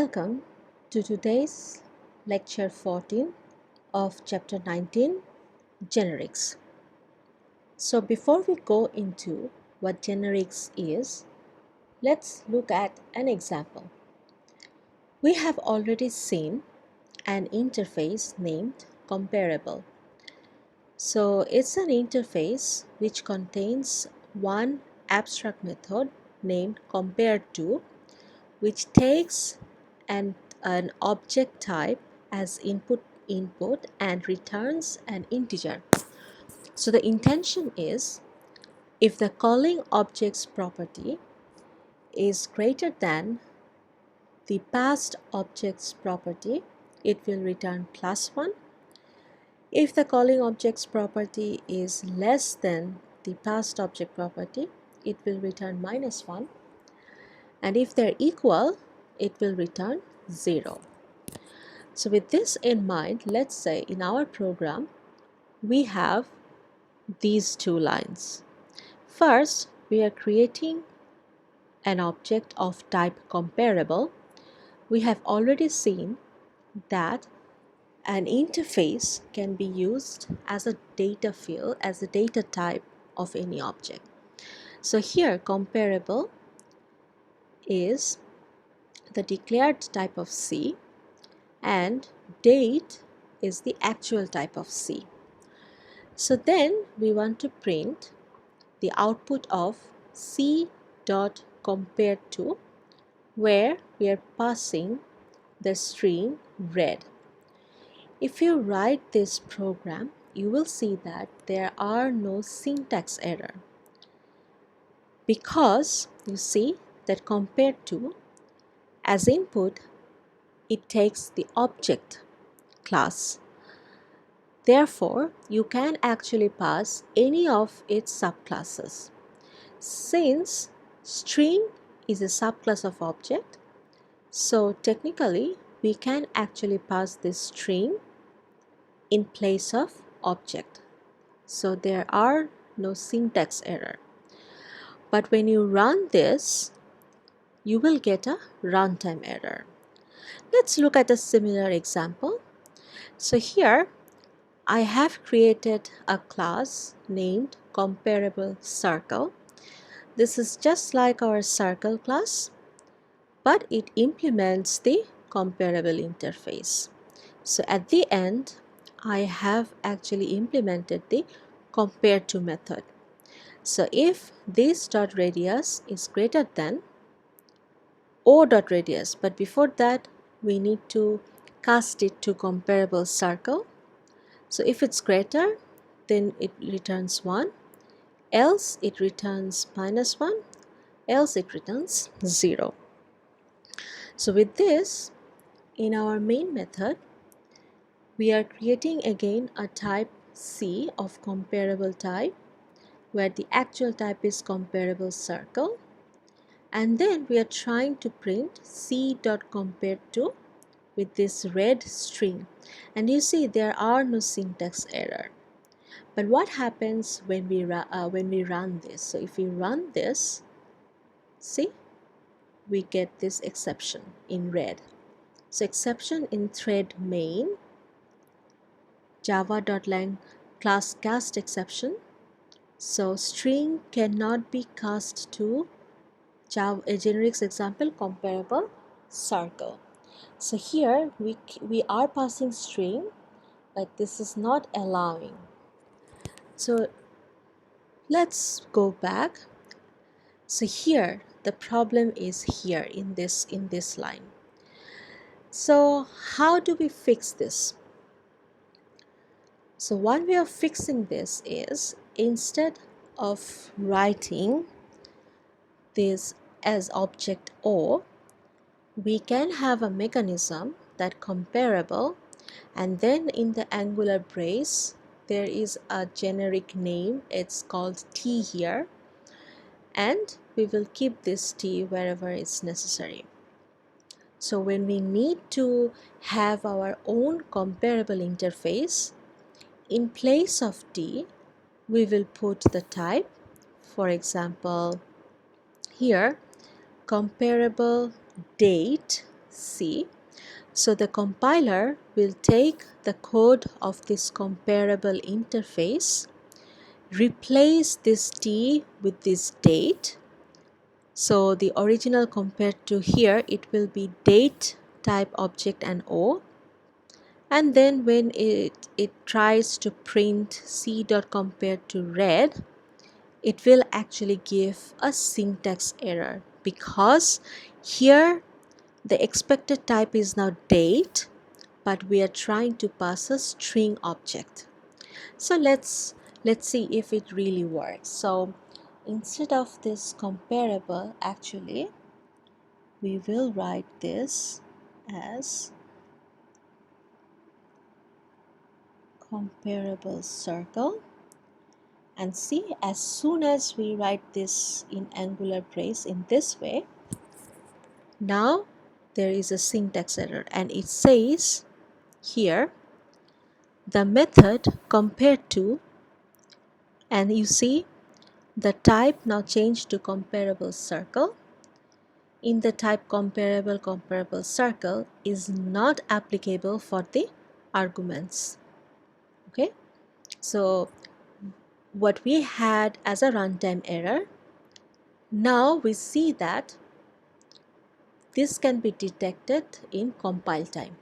Welcome to today's lecture 14 of chapter 19, generics. So before we go into what generics is, let's look at an example. We have already seen an interface named comparable. So it's an interface which contains one abstract method named compare_to, which takes an object type as input and returns an integer. So the intention is, if the calling object's property is greater than the passed object's property, it will return +1. If the calling object's property is less than the passed object property, it will return -1. And if they're equal, it will return 0. So with this in mind, let's say in our program, we have these two lines. First, we are creating an object of type comparable. We have already seen that an interface can be used as a data field, as a data type of any object. So here, comparable is the declared type of C, and date is the actual type of C. So then we want to print the output of C.compared_to, where we are passing the string red. If you write this program, you will see that there are no syntax error, because you see that compare_to, as input, it takes the object class. Therefore, you can actually pass any of its subclasses. Since string is a subclass of object, so technically we can actually pass this string in place of object. So there are no syntax error. But when you run this, you will get a runtime error. Let's look at a similar example. So here I have created a class named comparable circle. This is just like our circle class, but it implements the comparable interface. So at the end, I have actually implemented the compare_to method. So if this dot radius is greater than O dot radius, but before that we need to cast it to comparable circle. So if it's greater, then it returns 1, else it returns -1, else it returns 0. So with this, in our main method, we are creating again a type C of comparable type, where the actual type is comparable circle, and then we are trying to print C.compared_to with this red string, and you see there are no syntax error. But what happens when we run this? So if we run this, see, we get this exception in red. So exception in thread main, java.lang class cast exception. So string cannot be cast to Java, a generics example, comparable circle. So here we are passing string, but this is not allowing. So let's go back. So here the problem is here in this line. So how do we fix this? So one way of fixing this is, instead of writing this as object O, we can have a mechanism that comparable, and then in the angular brace there is a generic name, it's called T here, and we will keep this T wherever it's necessary. So when we need to have our own comparable interface, in place of T, we will put the type. For example, here, comparable date C. So the compiler will take the code of this comparable interface, replace this T with this date. So the original compared to here, it will be date type object and O. And then when it tries to print C.compared to red, it will actually give a syntax error because here the expected type is now date, but we are trying to pass a string object. So let's see if it really works. So instead of this comparable, actually we will write this as comparable circle, and see, as soon as we write this in Angular brace in this way, now there is a syntax error, and it says here the method compared to, and you see the type now changed to comparable circle. In the type comparable circle is not applicable for the arguments. Okay, so what we had as a runtime error, now we see that this can be detected in compile time.